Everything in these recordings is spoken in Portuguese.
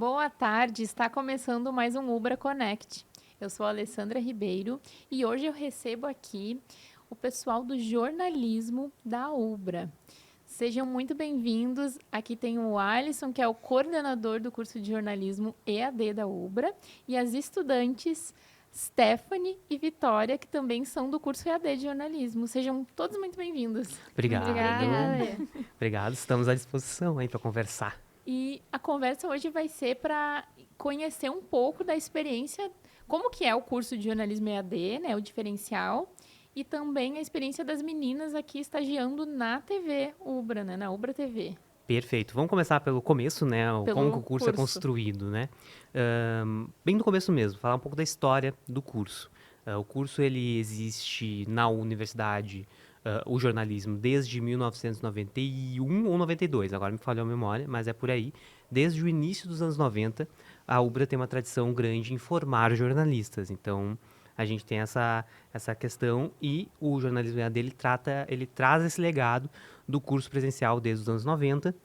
Boa tarde, está começando mais um Ubra Connect. Eu sou a Alessandra Ribeiro e hoje eu recebo aqui o pessoal do jornalismo da Ubra. Sejam muito bem-vindos. Aqui tem o Alisson, que é o coordenador do curso de jornalismo EAD da Ubra, e as estudantes Stephanie e Vitória, que também são do curso EAD de jornalismo. Sejam todos muito bem-vindos. Muito Obrigado. obrigada. Obrigado, estamos à disposição aí para conversar. E a conversa hoje vai ser para conhecer um pouco da experiência, como que é o curso de jornalismo EAD, né, o diferencial, e também a experiência das meninas aqui estagiando na TV Ubra, né, na Ubra TV. Perfeito. Vamos começar pelo começo, né? Como que Pelo o curso é curso. construído, né? Bem do começo mesmo, falar um pouco da história do curso. O curso ele existe na universidade, o jornalismo, desde 1991 ou 92, agora me falhou a memória, mas é por aí. Desde o início dos anos 90, a UBRA tem uma tradição grande em formar jornalistas. Então, a gente tem essa questão e o jornalismo EAD ele traz esse legado do curso presencial desde os anos 90,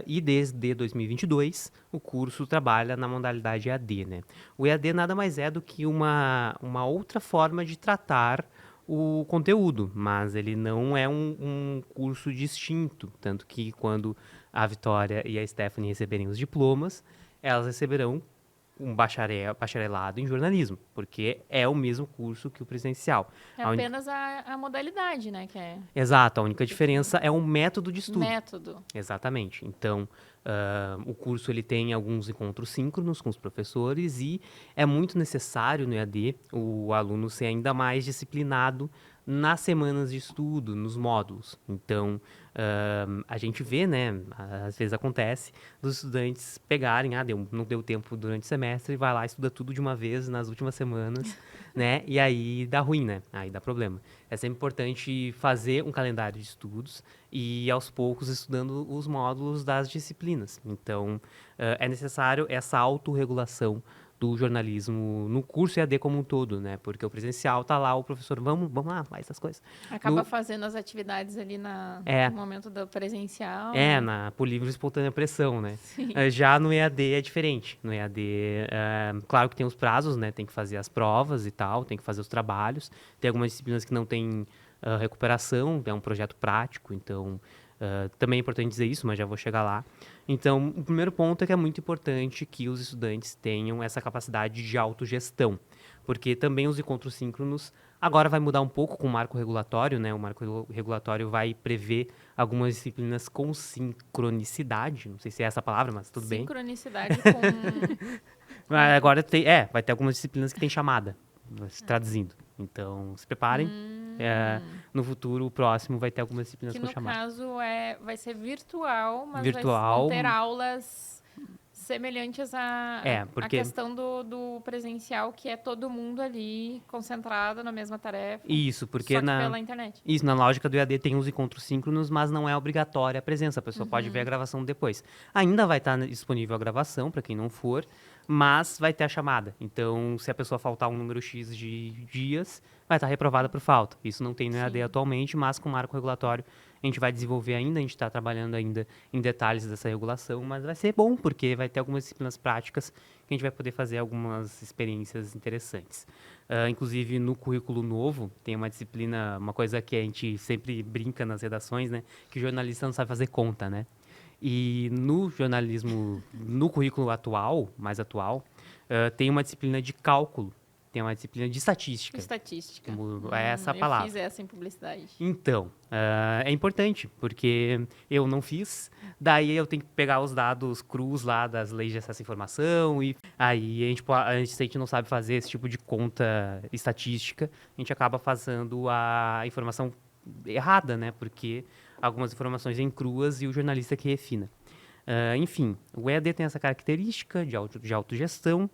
e desde 2022 o curso trabalha na modalidade EAD, né? O EAD nada mais é do que uma outra forma de tratar o conteúdo, mas ele não é um curso distinto, tanto que quando a Vitória e a Stephanie receberem os diplomas, elas receberão um bacharelado em jornalismo, porque é o mesmo curso que o presencial. É A única, apenas a modalidade, né, que é exato, a única diferença é o método de estudo. método. Exatamente. Então, o curso ele tem alguns encontros síncronos com os professores e é muito necessário no EAD o aluno ser ainda mais disciplinado nas semanas de estudo, nos módulos. Então, a gente vê, né, às vezes acontece, dos estudantes pegarem, não deu tempo durante o semestre, e vai lá e estuda tudo de uma vez nas últimas semanas, né, e aí dá ruim, né, aí dá problema. É sempre importante fazer um calendário de estudos e aos poucos estudando os módulos das disciplinas. Então, é necessário essa autorregulação do jornalismo no curso EAD como um todo, né? Porque o presencial tá lá, o professor, vamos lá, faz essas coisas. Acaba No, fazendo as atividades ali é, no momento do presencial, é, né? por livre e espontânea pressão, né? Sim. Já no EAD é diferente. No EAD, claro que tem os prazos, né? Tem que fazer as provas e tal, tem que fazer os trabalhos. Tem algumas disciplinas que não tem recuperação, é um projeto prático, então também é importante dizer isso, mas já vou chegar lá. Então, o primeiro ponto é que é muito importante que os estudantes tenham essa capacidade de autogestão, porque também os encontros síncronos agora vai mudar um pouco com o marco regulatório, né? O marco regulatório vai prever algumas disciplinas com sincronicidade, não sei se é essa a palavra, mas tudo bem. Sincronicidade com... Mas agora vai ter algumas disciplinas que tem chamada, traduzindo. Então, se preparem. No futuro próximo vai ter algumas disciplinas Que com no chamada. caso vai ser virtual, mas vão Virtual, ter aulas semelhantes à porque questão do presencial, que é todo mundo ali concentrado na mesma tarefa, isso, porque só que pela internet. na lógica do EAD tem os encontros síncronos, mas não é obrigatória a presença, a pessoa pode ver a gravação depois. Ainda vai estar disponível a gravação para quem não for, mas vai ter a chamada. Então, se a pessoa faltar um número X de dias, vai estar reprovada por falta. Isso não tem no EAD Sim. atualmente, mas com o marco regulatório a gente vai desenvolver ainda, a gente está trabalhando ainda em detalhes dessa regulação, mas vai ser bom, porque vai ter algumas disciplinas práticas que a gente vai poder fazer algumas experiências interessantes. Inclusive, no currículo novo, tem uma disciplina, uma coisa que a gente sempre brinca nas redações, né? Que o jornalista não sabe fazer conta, né? E no jornalismo, no currículo atual, mais atual, tem uma disciplina de cálculo, tem uma disciplina de estatística. Estatística. É essa a Eu palavra. fiz essa em publicidade. Então, é importante, porque eu não fiz, daí eu tenho que pegar os dados crus lá das leis de acesso à informação, e aí se a gente não sabe fazer esse tipo de conta estatística, a gente acaba fazendo a informação errada, né? Porque algumas informações vêm cruas e o jornalista que refina. Enfim, o EAD tem essa característica de autogestão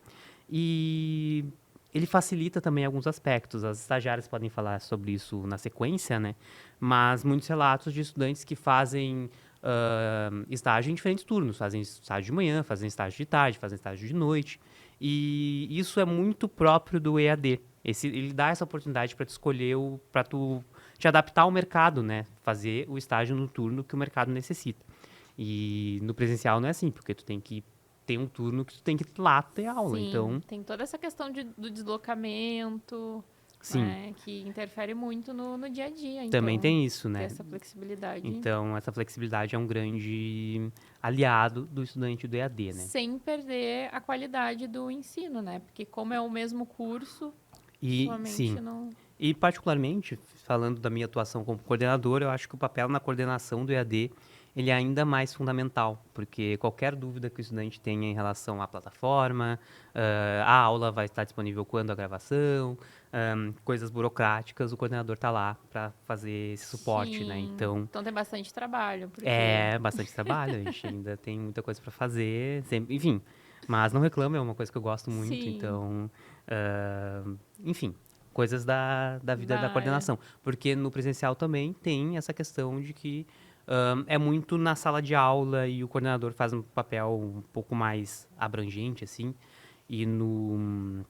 e ele facilita também alguns aspectos. As estagiárias podem falar sobre isso na sequência, né? Mas muitos relatos de estudantes que fazem estágio em diferentes turnos. Fazem estágio de manhã, fazem estágio de tarde, fazem estágio de noite. E isso é muito próprio do EAD. Ele dá essa oportunidade para tu escolher, para tu te adaptar ao mercado, né? Fazer o estágio no turno que o mercado necessita. E no presencial não é assim, porque tu tem que tem um turno que tu tem que ir lá ter aula, Sim, então, tem toda essa questão do deslocamento, sim, né, que interfere muito no dia a dia. também Então, tem isso, ter né? essa flexibilidade Então, essa flexibilidade é um grande aliado do estudante do EAD, né? sem perder a qualidade do ensino, né? Porque como é o mesmo curso, E, sua mente sim, não... e particularmente, falando da minha atuação como coordenador, eu acho que o papel na coordenação do EAD, ele é ainda mais fundamental, porque qualquer dúvida que o estudante tenha em relação à plataforma, a aula vai estar disponível quando a gravação, coisas burocráticas, o coordenador está lá para fazer esse suporte, né? Sim, Então, então tem bastante trabalho, porque... é bastante trabalho, a gente ainda tem muita coisa para fazer, sempre, enfim. Mas não reclamo, é uma coisa que eu gosto muito, Sim, então, enfim, coisas da vida da da área. coordenação. Porque no presencial também tem essa questão de que é muito na sala de aula e o coordenador faz um papel um pouco mais abrangente, assim, e no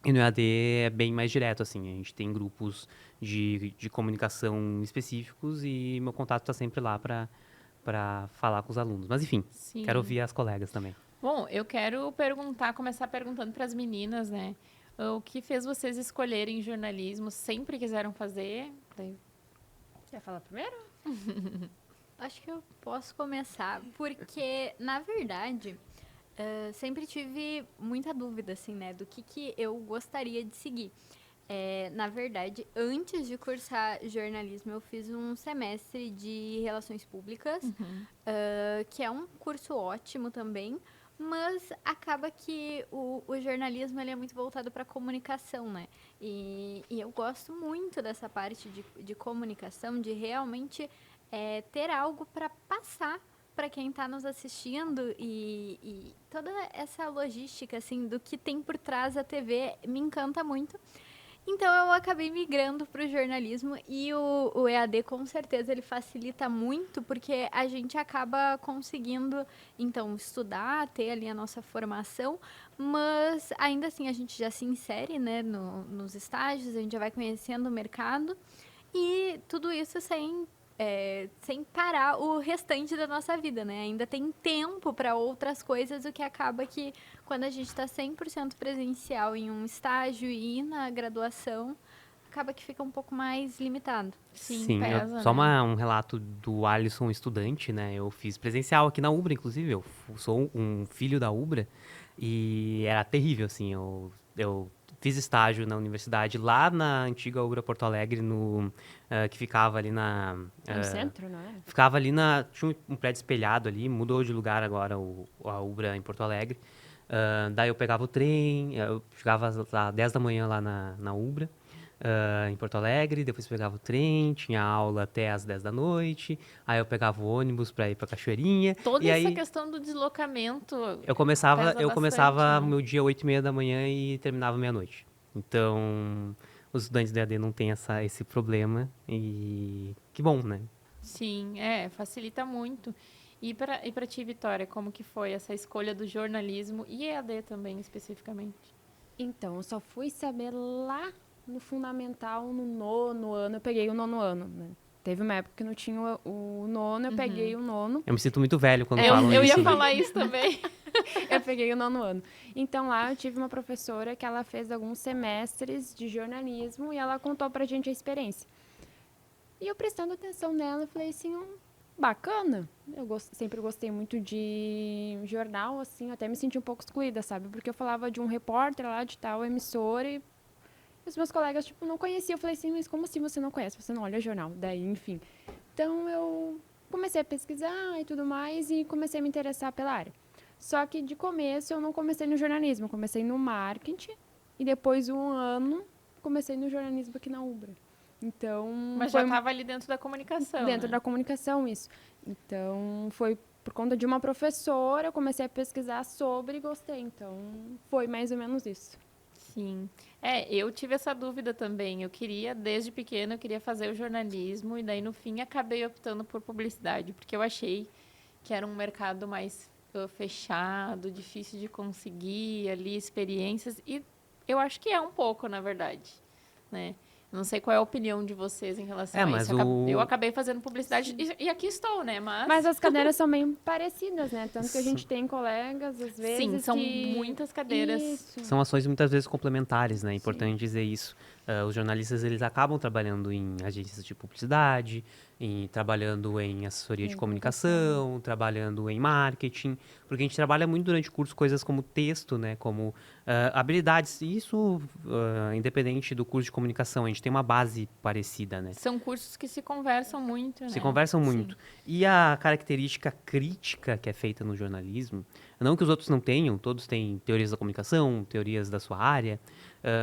EAD é bem mais direto, assim, a gente tem grupos de comunicação específicos e meu contato está sempre lá para falar com os alunos. Mas enfim, quero Sim. ouvir as colegas também. Bom, eu quero perguntar, começar perguntando para as meninas, né? O que fez vocês escolherem jornalismo? Sempre quiseram fazer? Quer falar primeiro? Acho que eu posso começar, porque, na verdade, sempre tive muita dúvida, assim, né, do que eu gostaria de seguir. Na verdade, antes de cursar jornalismo, eu fiz um semestre de Relações Públicas, que é um curso ótimo também, mas acaba que o jornalismo ele é muito voltado para comunicação, né? E eu gosto muito dessa parte de comunicação, de realmente ter algo para passar para quem está nos assistindo e toda essa logística assim do que tem por trás da TV me encanta muito. Então eu acabei migrando para o jornalismo e o EAD com certeza ele facilita muito porque a gente acaba conseguindo então estudar, ter ali a nossa formação, mas ainda assim a gente já se insere, né, nos estágios, a gente já vai conhecendo o mercado e tudo isso sem parar o restante da nossa vida, né? Ainda tem tempo para outras coisas, o que acaba que quando a gente está 100% presencial em um estágio e na graduação, acaba que fica um pouco mais limitado. Sim, Sim, pesa, só né? um relato do Alisson estudante, né? Eu fiz presencial aqui na Ubra, inclusive. Eu sou um filho da Ubra e era terrível, assim. Eu fiz estágio na universidade lá na antiga Ubra Porto Alegre, que ficava ali na... É no centro, não é? Ficava ali tinha um prédio espelhado ali, mudou de lugar agora a Ubra em Porto Alegre. Daí eu pegava o trem, eu chegava às 10 da manhã lá na Ubra, em Porto Alegre, depois pegava o trem, tinha aula até às 10 da noite, aí eu pegava o ônibus pra ir pra Cachoeirinha, Toda e essa aí questão do deslocamento eu começava, pesa eu bastante, começava né? meu dia 8h30 da manhã e terminava meia-noite. Então, os estudantes do EAD não têm esse problema e que bom, né? Sim, facilita muito. E para ti, Vitória, como que foi essa escolha do jornalismo e EAD também, especificamente? Então, eu só fui saber lá no fundamental, no nono ano. Eu peguei o nono ano, né? Teve uma época que não tinha o nono, eu peguei o nono. Eu me sinto muito velho quando Eu, falam eu ia isso, né? falar isso também. Eu peguei o nono ano. Então, lá eu tive uma professora que ela fez alguns semestres de jornalismo e ela contou pra gente a experiência. E eu prestando atenção nela, eu falei assim, bacana. Eu sempre gostei muito de jornal, assim, eu até me senti um pouco excluída, sabe? Porque eu falava de um repórter lá de tal emissora e os meus colegas, tipo, não conheciam. Eu falei assim, mas como assim você não conhece? Você não olha jornal? Daí, enfim. Então, eu comecei a pesquisar e tudo mais e comecei a me interessar pela área. Só que, de começo, eu não comecei no jornalismo. Eu comecei no marketing e depois, um ano, comecei no jornalismo aqui na Ubra. Então, Mas já foi estava ali dentro da comunicação, dentro né? da comunicação isso. Então, foi por conta de uma professora, eu comecei a pesquisar sobre e gostei. Então, foi mais ou menos isso. Sim. Eu tive essa dúvida também. Eu queria, desde pequena, eu queria fazer o jornalismo e daí no fim acabei optando por publicidade, porque eu achei que era um mercado mais fechado, difícil de conseguir ali experiências e eu acho que é um pouco, na verdade, né? Não sei qual é a opinião de vocês em relação a mas isso. Eu acabei fazendo publicidade e aqui estou, né? Mas as cadeiras são bem parecidas, né? Tanto que a gente tem colegas, às vezes, Sim, são muitas cadeiras. Isso. São ações muitas vezes complementares, né? É importante dizer isso. Os jornalistas, eles acabam trabalhando em agências de publicidade, trabalhando em assessoria de comunicação, trabalhando em marketing, porque a gente trabalha muito durante o curso coisas como texto, né? Como habilidades. Isso, independente do curso de comunicação, a gente tem uma base parecida, né? São cursos que se conversam muito, né? Se conversam Sim. muito. E a característica crítica que é feita no jornalismo, não que os outros não tenham, todos têm teorias da comunicação, teorias da sua área,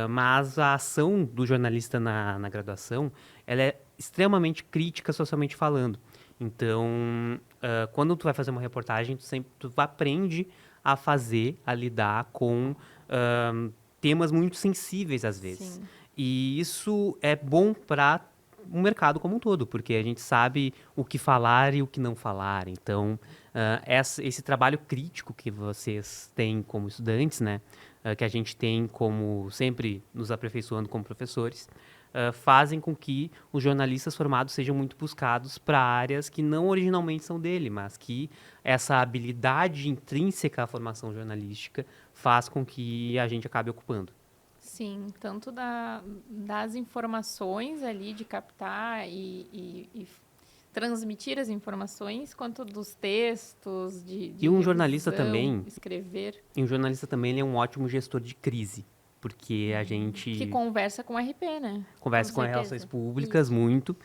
mas a ação do jornalista na graduação, ela é extremamente crítica socialmente falando. Então, quando tu vai fazer uma reportagem, tu aprende a fazer, a lidar com temas muito sensíveis às vezes. Sim. E isso é bom para o mercado como um todo, porque a gente sabe o que falar e o que não falar. Então, esse trabalho crítico que vocês têm como estudantes, né, que a gente tem como sempre nos aperfeiçoando como professores, fazem com que os jornalistas formados sejam muito buscados para áreas que não originalmente são dele, mas que essa habilidade intrínseca à formação jornalística faz com que a gente acabe ocupando. Sim, tanto das informações ali, de captar e transmitir as informações, quanto dos textos, de E um jornalista revisão, também, escrever, ele é um ótimo gestor de crise, porque a gente que conversa com o RP, né? conversa Com com certeza. relações públicas muito,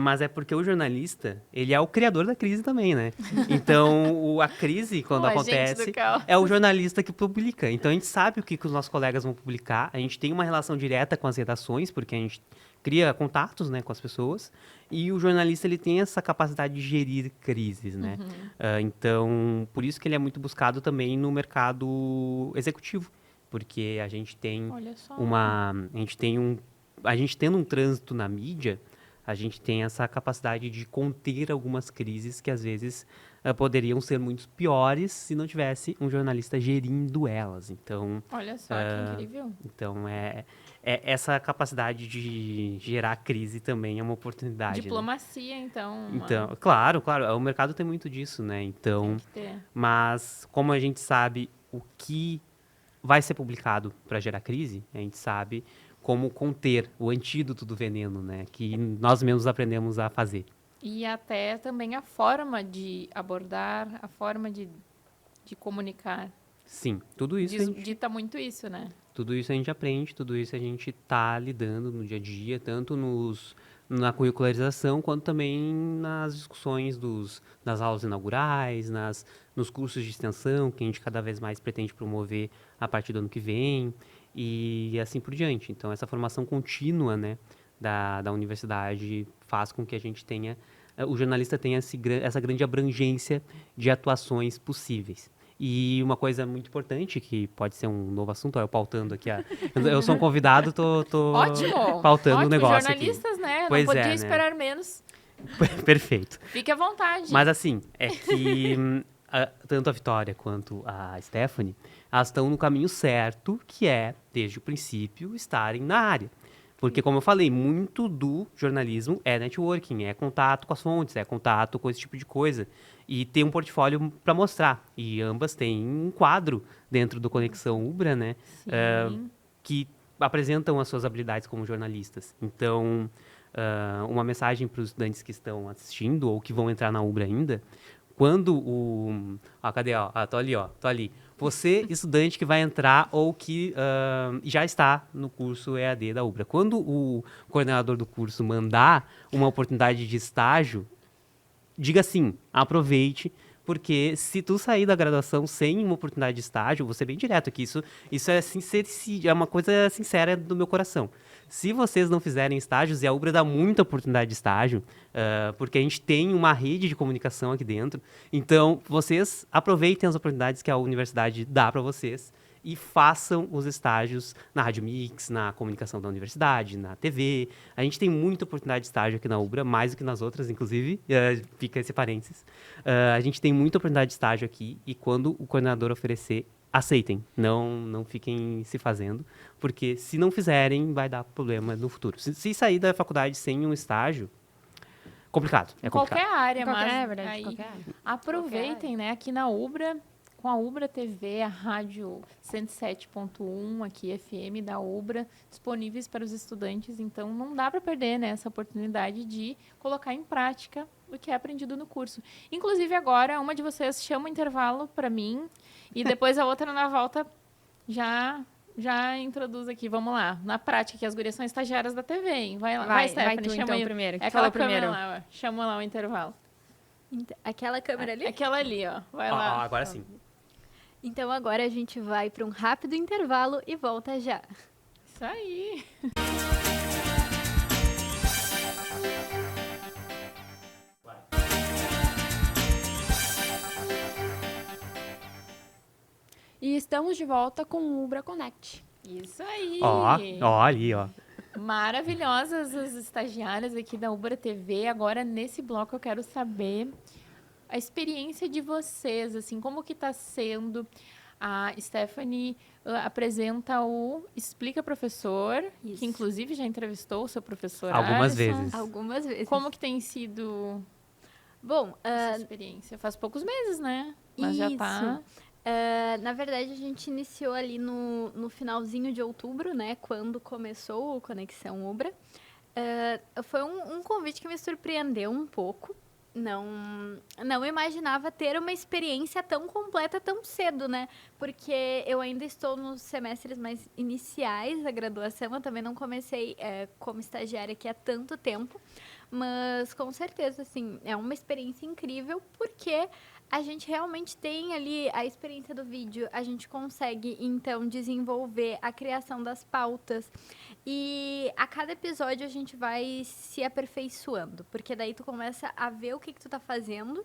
mas é porque o jornalista, ele é o criador da crise também, né? Então, a crise, quando O agente acontece, do caos. é o jornalista que publica. Então, a gente sabe o que os nossos colegas vão publicar, a gente tem uma relação direta com as redações, porque a gente cria contatos, né, com as pessoas, e o jornalista, ele tem essa capacidade de gerir crises, né? Então, por isso que ele é muito buscado também no mercado executivo, porque a gente tem Olha só. a gente tendo um trânsito na mídia, a gente tem essa capacidade de conter algumas crises que às vezes poderiam ser muito piores se não tivesse um jornalista gerindo elas. Então, Olha só, que incrível. Essa capacidade de gerar crise também é uma oportunidade. Né? Diplomacia, então. Então, claro, o mercado tem muito disso, né? Então, Tem que ter. mas como a gente sabe o que vai ser publicado para gerar crise, a gente sabe como conter o antídoto do veneno, né? Que nós mesmos aprendemos a fazer. E até também a forma de abordar, a forma de comunicar. Sim, tudo isso, Dita muito isso, né? tudo isso a gente aprende, tudo isso a gente está lidando no dia a dia, tanto na curricularização, quanto também nas discussões das aulas inaugurais, nos cursos de extensão, que a gente cada vez mais pretende promover a partir do ano que vem, e assim por diante. Então, essa formação contínua, né, da universidade faz com que a gente tenha, o jornalista tenha essa grande abrangência de atuações possíveis. E uma coisa muito importante, que pode ser um novo assunto, eu pautando aqui, eu sou um convidado, tô Ótimo! pautando o negócio jornalistas, aqui. né? Pois Não podia é, né? esperar menos. Perfeito. Fique à vontade. Mas assim, é que tanto a Vitória quanto a Stephanie, elas estão no caminho certo, que é, desde o princípio, estarem na área. Porque, como eu falei, muito do jornalismo é networking, é contato com as fontes, é contato com esse tipo de coisa. E ter um portfólio para mostrar. E ambas têm um quadro dentro do Conexão Ubra, né? Sim. Que apresentam as suas habilidades como jornalistas. Então, uma mensagem para os estudantes que estão assistindo ou que vão entrar na Ubra ainda, quando cadê? Tô ali. Você, estudante que vai entrar ou que já está no curso EAD da Ubra. Quando o coordenador do curso mandar uma oportunidade de estágio, diga sim, aproveite, porque se tu sair da graduação sem uma oportunidade de estágio, vou ser bem direto aqui, isso é uma coisa sincera do meu coração. Se vocês não fizerem estágios, e a Ubra dá muita oportunidade de estágio, porque a gente tem uma rede de comunicação aqui dentro, então vocês aproveitem as oportunidades que a universidade dá para vocês e façam os estágios na Rádio Mix, na comunicação da universidade, na TV. A gente tem muita oportunidade de estágio aqui na Ubra, mais do que nas outras, inclusive, fica esse parênteses. A gente tem muita oportunidade de estágio aqui e quando o coordenador oferecer, aceitem, não fiquem se fazendo, porque se não fizerem, vai dar problema no futuro. Se sair da faculdade sem um estágio, complicado, é complicado. Qualquer área, mas É verdade, aí qualquer área. aproveitem, né, aqui na Ubra, com a Ubra TV, a rádio 107.1 aqui, FM da Ubra, disponíveis para os estudantes. Então, não dá para perder, né, essa oportunidade de colocar em prática o que é aprendido no curso. Inclusive, agora, uma de vocês chama o intervalo para mim e depois a outra, na volta, já introduz aqui. Vamos lá. Na prática, que as gurias são estagiárias da TV, hein? Vai lá. Vai, Stephanie, tu chama então aí. primeiro. É Que aquela falou câmera primeiro. lá, ó. Chama lá o intervalo. Aquela câmera ali? Aquela ali, ó. Vai Ó, lá. agora sim. Então agora a gente vai para um rápido intervalo e volta já. Isso aí. E estamos de volta com o Ubra Connect. Isso aí. Ó, ali, ó. Maravilhosas as estagiárias aqui da Ubra TV. Agora, nesse bloco, eu quero saber a experiência de vocês, assim, como que tá sendo. A Stephanie apresenta o Explica Professor, Isso. que inclusive já entrevistou o seu professor Algumas Alisson. vezes. Algumas vezes. Como que tem sido Bom, essa experiência? Faz poucos meses, né? Mas já tá... na verdade, a gente iniciou ali no finalzinho de outubro, né? Quando começou o Conexão Ubra. Foi um convite que me surpreendeu um pouco. Não imaginava ter uma experiência tão completa tão cedo, né? Porque eu ainda estou nos semestres mais iniciais da graduação. Eu também não comecei como estagiária aqui há tanto tempo. Mas, com certeza, assim, é uma experiência incrível porque a gente realmente tem ali a experiência do vídeo, a gente consegue, então, desenvolver a criação das pautas. E a cada episódio a gente vai se aperfeiçoando, porque daí tu começa a ver o que tu tá fazendo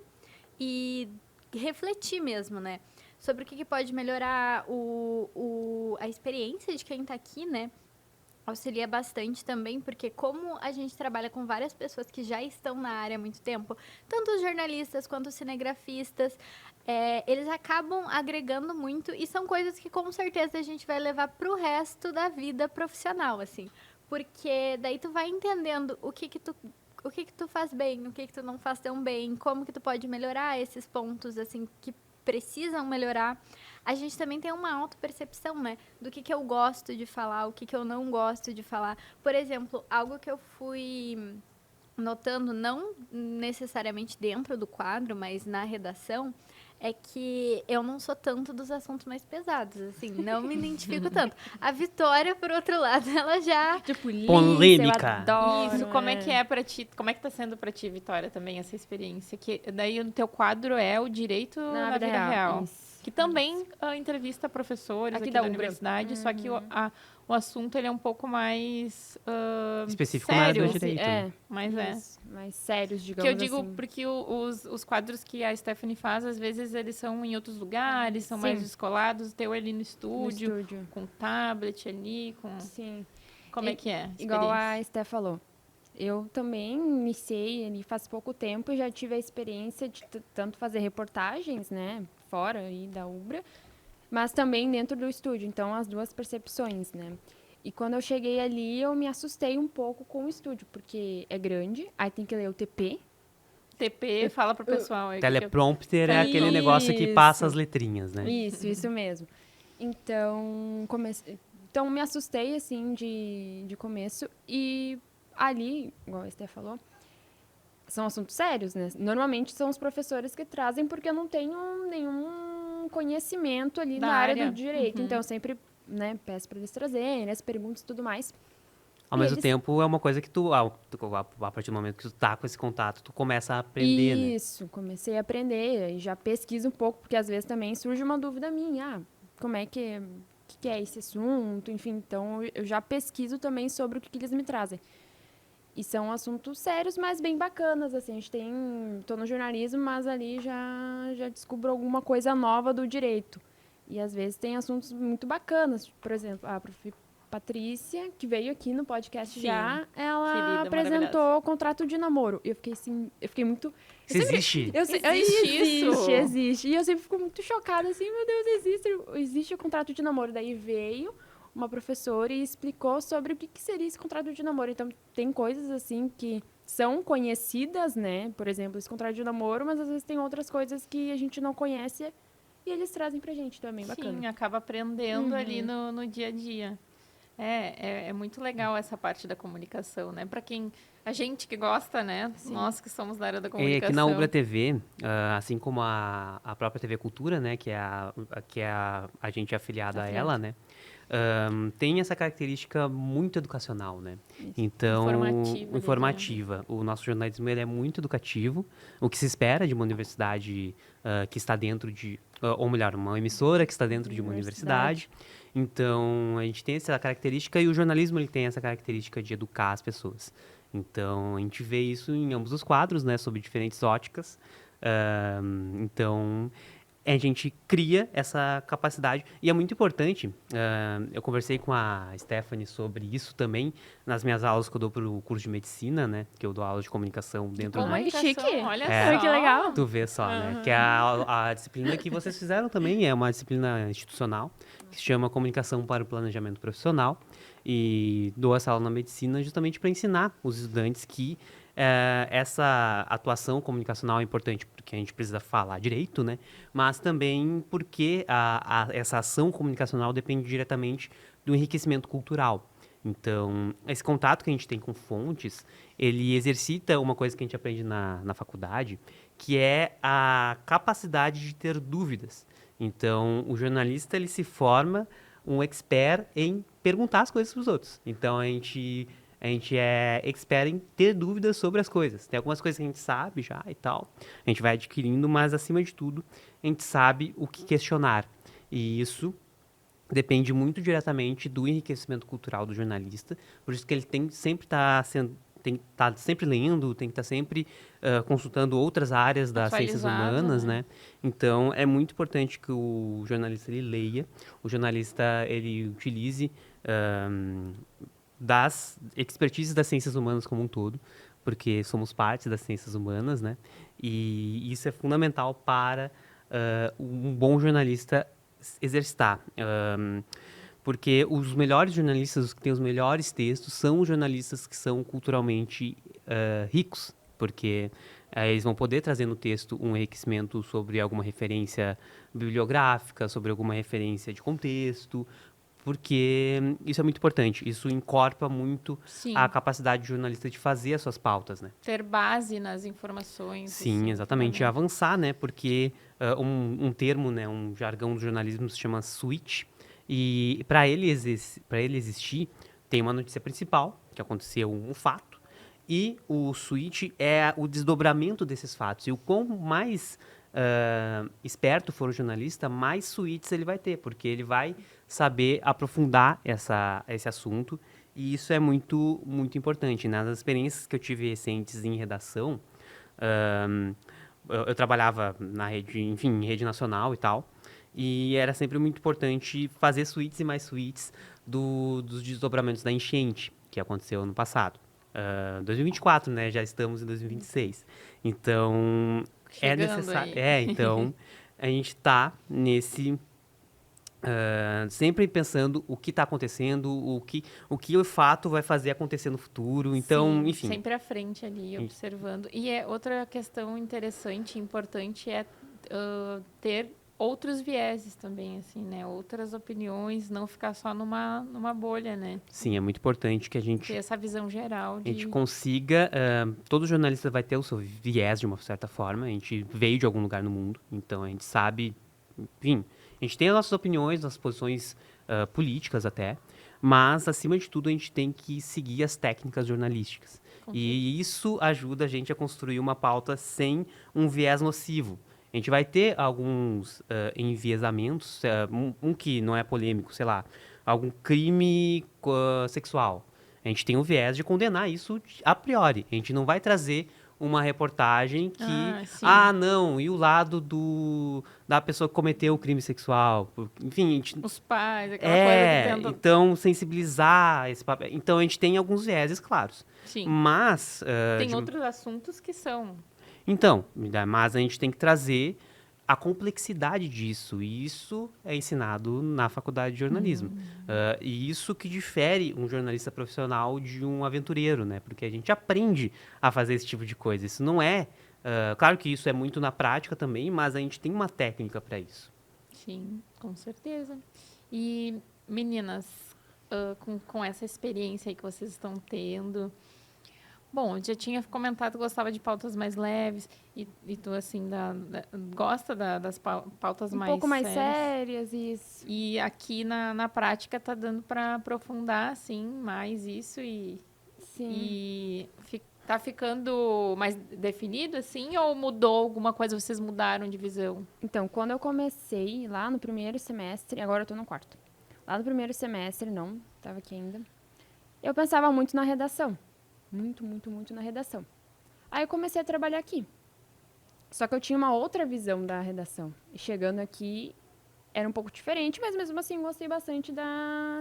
e refletir mesmo, né? Sobre o que pode melhorar a experiência de quem tá aqui, né? Auxilia bastante também, porque como a gente trabalha com várias pessoas que já estão na área há muito tempo, tanto os jornalistas quanto os cinegrafistas, eles acabam agregando muito e são coisas que com certeza a gente vai levar pro resto da vida profissional, assim. Porque daí tu vai entendendo o que tu faz bem, o que tu não faz tão bem, como que tu pode melhorar esses pontos, assim, que precisam melhorar. A gente também tem uma autopercepção, né? Do que eu gosto de falar, o que eu não gosto de falar. Por exemplo, algo que eu fui notando, não necessariamente dentro do quadro, mas na redação, é que eu não sou tanto dos assuntos mais pesados, assim, não me identifico tanto. A Vitória, por outro lado, ela já... De polícia, Polêmica. eu adoro. Isso, como é que é pra ti? Como é que tá sendo pra ti, Vitória, também essa experiência? Que daí o teu quadro é o direito na vida real. Isso. Que também entrevista professores aqui da Ubra. universidade, só que o assunto ele é um pouco mais Específico sério. mais do direito. Mas Isso, mais sérios, Que digamos eu digo assim. porque os quadros que a Stephanie faz, às vezes eles são em outros lugares, são mais Sim. descolados. O teu é ali no No estúdio, estúdio. com tablet ali, com... Sim. Como é que é? Igual a Esté falou. Eu também iniciei ali faz pouco tempo e já tive a experiência de tanto fazer reportagens, né, fora aí da Ubra, mas também dentro do estúdio. Então, as duas percepções, né. E quando eu cheguei ali, eu me assustei um pouco com o estúdio, porque é grande, aí tem que ler o TP. TP, fala pro pessoal aí. Teleprompter é aquele negócio que passa as letrinhas, né? Isso mesmo. Então, então me assustei, assim, de começo. E ali, igual a Esté falou, são assuntos sérios, né? Normalmente são os professores que trazem, porque eu não tenho nenhum conhecimento ali Da na área área. do direito. Então, eu sempre, né, peço para eles trazerem, as perguntas e tudo mais. Ao E mesmo eles- tempo, é uma coisa que a partir do momento que tu tá com esse contato, tu começa a aprender, né? Isso, comecei a aprender e já pesquiso um pouco, porque às vezes também surge uma dúvida minha. Como é que é esse assunto? Enfim, então eu já pesquiso também sobre o que eles me trazem. E são assuntos sérios, mas bem bacanas, assim. A gente tô no jornalismo, mas ali já descubro alguma coisa nova do direito. E às vezes tem assuntos muito bacanas. Por exemplo, a prof. Patrícia, que veio aqui no podcast Sim. já, ela Querida, apresentou o contrato de namoro. E eu fiquei assim, eu fiquei muito... Isso existe? Existe isso? Existe. E eu sempre fico muito chocada, assim, meu Deus, existe o contrato de namoro. Daí veio uma professora e explicou sobre o que seria esse contrato de namoro. Então, tem coisas, assim, que são conhecidas, né? Por exemplo, esse contrato de namoro, mas às vezes tem outras coisas que a gente não conhece e eles trazem pra gente também, bacana. Sim, acaba aprendendo ali no dia a dia. É muito legal essa parte da comunicação, né? Para a gente que gosta, né? Sim. Nós que somos da área da É comunicação. que na Ubra TV, assim como a própria TV Cultura, né, que é a gente afiliada a ela, né, tem essa característica muito educacional, né? Isso. Então, Informativa, informativa. O nosso jornalismo ele é muito educativo. O que se espera de uma universidade que está dentro de, ou melhor, uma emissora que está dentro de uma universidade. Então, a gente tem essa característica e o jornalismo ele tem essa característica de educar as pessoas. Então, a gente vê isso em ambos os quadros, né, sob diferentes óticas. Então, a gente cria essa capacidade. E é muito importante, eu conversei com a Stephanie sobre isso também, nas minhas aulas que eu dou para o curso de medicina, né, que eu dou aula de comunicação dentro do... Ai, chique. Olha É. só. Que legal. Tu vê só, né? Que é a disciplina que vocês fizeram também é uma disciplina institucional, que se chama Comunicação para o Planejamento Profissional. E dou essa aula na medicina justamente para ensinar os estudantes que essa atuação comunicacional é importante, porque a gente precisa falar direito, né? Mas também porque essa ação comunicacional depende diretamente do enriquecimento cultural. Então, esse contato que a gente tem com fontes, ele exercita uma coisa que a gente aprende na faculdade, que é a capacidade de ter dúvidas. Então, o jornalista, ele se forma um expert em perguntar as coisas para os outros. Então, a gente é expert em ter dúvidas sobre as coisas. Tem algumas coisas que a gente sabe já e tal, a gente vai adquirindo, mas, acima de tudo, a gente sabe o que questionar. E isso depende muito diretamente do enriquecimento cultural do jornalista, por isso que ele tem que sempre estar sempre lendo, tem que estar sempre consultando outras áreas das ciências Atualizado, humanas, né? né? Então, é muito importante que o jornalista ele leia, o jornalista ele utilize das expertises das ciências humanas como um todo, porque somos parte das ciências humanas, né? E isso é fundamental para um bom jornalista exercitar. Porque os melhores jornalistas, os que têm os melhores textos, são os jornalistas que são culturalmente ricos, porque eles vão poder trazer no texto um enriquecimento sobre alguma referência bibliográfica, sobre alguma referência de contexto, porque isso é muito importante. Isso encorpa muito Sim. a capacidade do jornalista de fazer as suas pautas, né? Ter base nas informações. Sim, assim, exatamente. fundamental. Avançar, né? Porque um termo, né? Um jargão do jornalismo se chama switch. E para ele existir, tem uma notícia principal, que aconteceu um fato. E o switch é o desdobramento desses fatos. E o quão mais esperto for o jornalista, mais switches ele vai ter. Porque ele vai saber aprofundar esse assunto. E isso é muito, muito importante. Nas experiências que eu tive recentes em redação, eu trabalhava na rede, enfim, em rede nacional e tal, e era sempre muito importante fazer suítes e mais suítes dos desdobramentos da enchente, que aconteceu ano passado. 2024, né? Já estamos em 2026. Então, é Chegando necessário... aí. Então, a gente está nesse... sempre pensando o que está acontecendo, o que o fato vai fazer acontecer no futuro. Então, Sim, enfim. sempre à frente ali, observando. E outra questão interessante e importante é ter outros vieses também, assim, né? Outras opiniões, não ficar só numa bolha, né? Sim, é muito importante que a gente... Ter essa visão geral A gente de... consiga... todo jornalista vai ter o seu viés, de uma certa forma. A gente veio de algum lugar no mundo, então a gente sabe... Enfim, a gente tem as nossas opiniões, nossas posições políticas até, mas, acima de tudo, a gente tem que seguir as técnicas jornalísticas. E isso ajuda a gente a construir uma pauta sem um viés nocivo. A gente vai ter alguns enviesamentos, um que não é polêmico, sei lá, algum crime sexual. A gente tem o viés de condenar isso a priori. A gente não vai trazer uma reportagem que, sim. não, e o lado da pessoa que cometeu o crime sexual, enfim, a gente, Os pais, aquela coisa que tenta... então sensibilizar esse papel. Então a gente tem alguns vieses claros, Sim. mas Tem outros assuntos que são... então, mas a gente tem que trazer a complexidade disso, e isso é ensinado na faculdade de jornalismo. E isso que difere um jornalista profissional de um aventureiro, né? Porque a gente aprende a fazer esse tipo de coisa. Isso não é... claro que isso é muito na prática também, mas a gente tem uma técnica para isso. Sim, com certeza. E, meninas, com essa experiência aí que vocês estão tendo... Bom, eu já tinha comentado que gostava de pautas mais leves e tu, assim, gosta das pautas mais pouco mais sérias. isso. E aqui na prática tá dando para aprofundar, assim, mais isso Sim. e tá ficando mais definido, assim, ou mudou alguma coisa, vocês mudaram de visão? Então, quando eu comecei lá no primeiro semestre, agora eu tô no quarto. Lá no primeiro semestre, não, tava aqui ainda. Eu pensava muito na redação. Muito, muito, muito na redação. Aí eu comecei a trabalhar aqui. Só que eu tinha uma outra visão da redação. E chegando aqui, era um pouco diferente, mas mesmo assim gostei bastante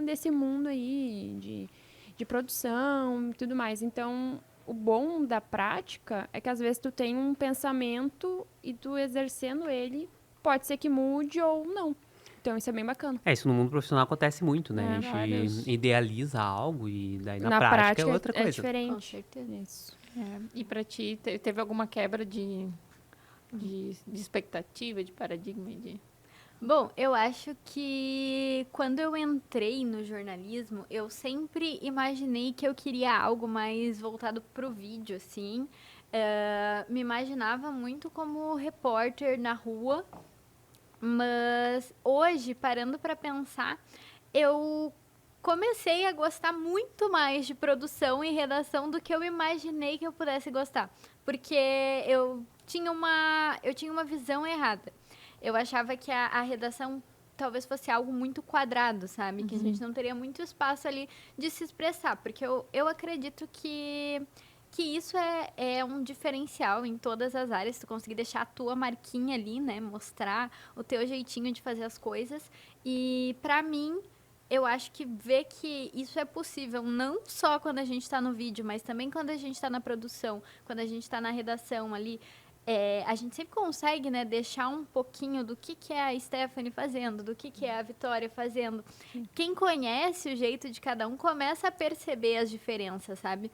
desse mundo aí de produção e tudo mais. Então, o bom da prática é que às vezes tu tem um pensamento e tu exercendo ele, pode ser que mude ou não. Então, isso é bem bacana. Isso no mundo profissional acontece muito, né? A vários. gente idealiza algo e daí na prática prática é outra coisa. É diferente. Com certeza. Isso. E para ti, teve alguma quebra de expectativa, de paradigma? Bom, eu acho que quando eu entrei no jornalismo, eu sempre imaginei que eu queria algo mais voltado pro vídeo, assim. Me imaginava muito como repórter na rua, mas hoje, parando para pensar, eu comecei a gostar muito mais de produção e redação do que eu imaginei que eu pudesse gostar. Porque eu tinha uma visão errada. Eu achava que a redação talvez fosse algo muito quadrado, sabe? Que a gente não teria muito espaço ali de se expressar. Porque eu acredito que isso é um diferencial em todas as áreas. Tu conseguir deixar a tua marquinha ali, né? Mostrar o teu jeitinho de fazer as coisas. E pra mim, eu acho que ver que isso é possível, não só quando a gente está no vídeo, mas também quando a gente está na produção, quando a gente está na redação ali, a gente sempre consegue, né, deixar um pouquinho do que é a Stephanie fazendo, do que é a Vitória fazendo. Quem conhece o jeito de cada um começa a perceber as diferenças, sabe?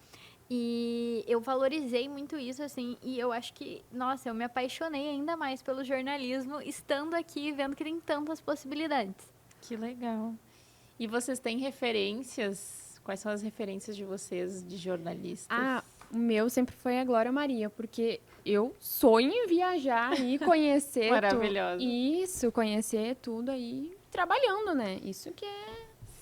E eu valorizei muito isso, assim, e eu acho que, nossa, eu me apaixonei ainda mais pelo jornalismo, estando aqui, vendo que tem tantas possibilidades. Que legal. E vocês têm referências? Quais são as referências de vocês, de jornalistas? O meu sempre foi a Glória Maria, porque eu sonho em viajar e conhecer Maravilhosa. Isso, conhecer tudo aí trabalhando, né? Isso que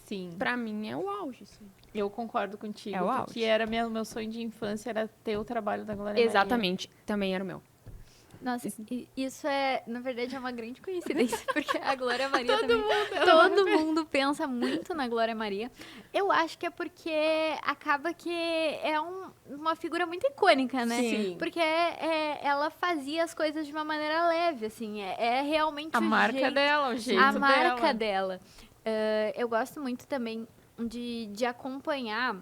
Sim. Pra mim é o auge. Assim. Eu concordo contigo. É o auge. Porque era meu sonho de infância era ter o trabalho da Glória Exatamente. Também era o meu. Nossa, isso na verdade, é uma grande coincidência, porque a Glória Maria todo mundo pensa muito na Glória Maria. Eu acho que é porque acaba que é uma figura muito icônica, né? Sim. Porque ela fazia as coisas de uma maneira leve, assim, é realmente a marca dela, o jeito dela. A marca dela. Eu gosto muito também de acompanhar.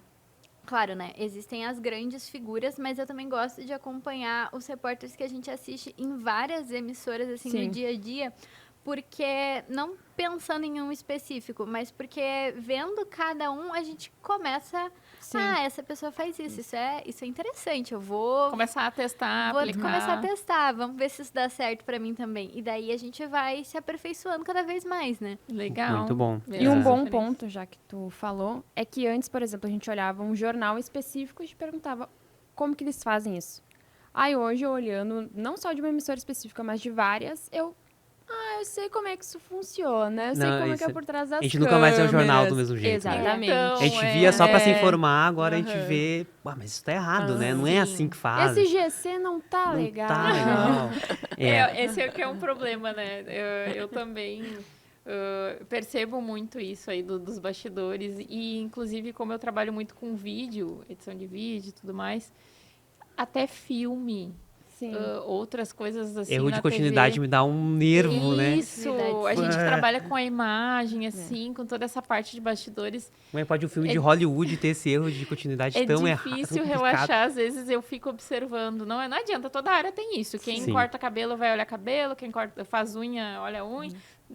Claro, né? Existem as grandes figuras, mas eu também gosto de acompanhar os repórteres que a gente assiste em várias emissoras, assim, no dia a dia, porque, não pensando em um específico, mas porque vendo cada um, a gente começa... Sim. Essa pessoa faz isso, isso é interessante, eu vou... Começar a testar, aplicar. Começar a testar, vamos ver se isso dá certo pra mim também. E daí a gente vai se aperfeiçoando cada vez mais, né? Legal. Muito bom. E um bom ponto, já que tu falou, é que antes, por exemplo, a gente olhava um jornal específico e a gente perguntava como que eles fazem isso. Aí hoje, eu olhando, não só de uma emissora específica, mas de várias, eu sei como é que isso funciona, eu sei como é que é por trás das câmeras. A gente nunca mais vê o jornal do mesmo jeito. Exatamente. Né? Então, a gente via só pra se informar, agora a gente vê... mas isso tá errado, né? Não é assim que faz. Esse GC não tá legal. Tá legal. Esse é o que é um problema, né? Eu também... percebo muito isso aí dos bastidores e, inclusive, como eu trabalho muito com vídeo, edição de vídeo e tudo mais, até filme, Sim. outras coisas assim Erro na de continuidade TV. me dá um nervo, né? Isso, a Verdade. gente trabalha com a imagem, assim, com toda essa parte de bastidores. Como é que pode um filme de Hollywood ter esse erro de continuidade É tão errado, difícil tão complicado? relaxar, às vezes eu fico observando. Não adianta, toda área tem isso. Quem Sim. corta cabelo vai olhar cabelo, quem faz unha, olha unha.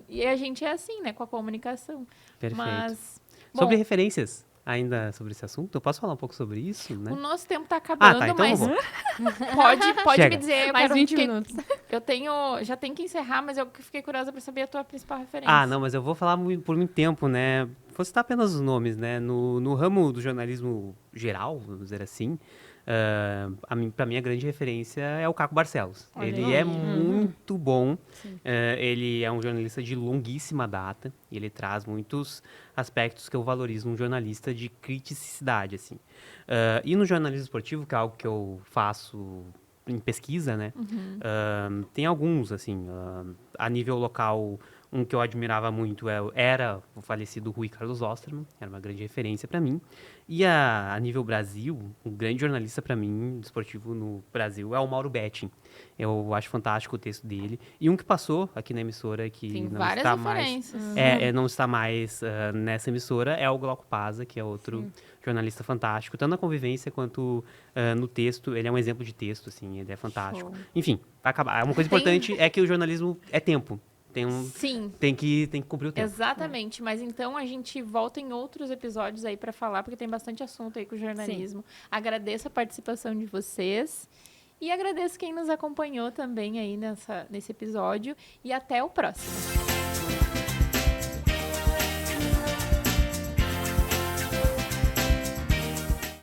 E a gente é assim, né, com a comunicação. Perfeito. Mas, Sobre bom, referências, ainda sobre esse assunto, eu posso falar um pouco sobre isso, né? o nosso tempo tá acabando, então mas vamos. pode Chega. me dizer. Eu Mais quero- 20 fiquei- minutos. já tenho que encerrar, mas eu fiquei curiosa para saber a tua principal referência. Ah, não, mas eu vou falar por muito tempo, né? Vou citar apenas os nomes, né? No ramo do jornalismo geral, vamos dizer assim, para mim a grande referência é o Caco Barcelos. Olha Ele aí. é muito bom, ele é um jornalista de longuíssima data e ele traz muitos aspectos que eu valorizo num jornalista de criticidade, assim. E no jornalismo esportivo, que é algo que eu faço em pesquisa, né? Tem alguns, assim, a nível local. Um que eu admirava muito era o falecido Rui Carlos Osterman, era uma grande referência para mim. E a nível Brasil, um grande jornalista para mim, esportivo no Brasil, é o Mauro Betting. Eu acho fantástico o texto dele. E um que passou aqui na emissora, que Tem não várias está mais... referências. não está mais nessa emissora, é o Glauco Pazza, que é outro jornalista fantástico, tanto na convivência quanto no texto. Ele é um exemplo de texto, assim, ele é fantástico. Show. Enfim, vai acabar. Uma coisa Tem- importante é que o jornalismo é tempo. Sim, Tem que cumprir o tempo. exatamente. Mas então a gente volta em outros episódios aí para falar, porque tem bastante assunto aí com o jornalismo. Agradeço a participação de vocês e agradeço quem nos acompanhou também aí nesse episódio. E até o próximo.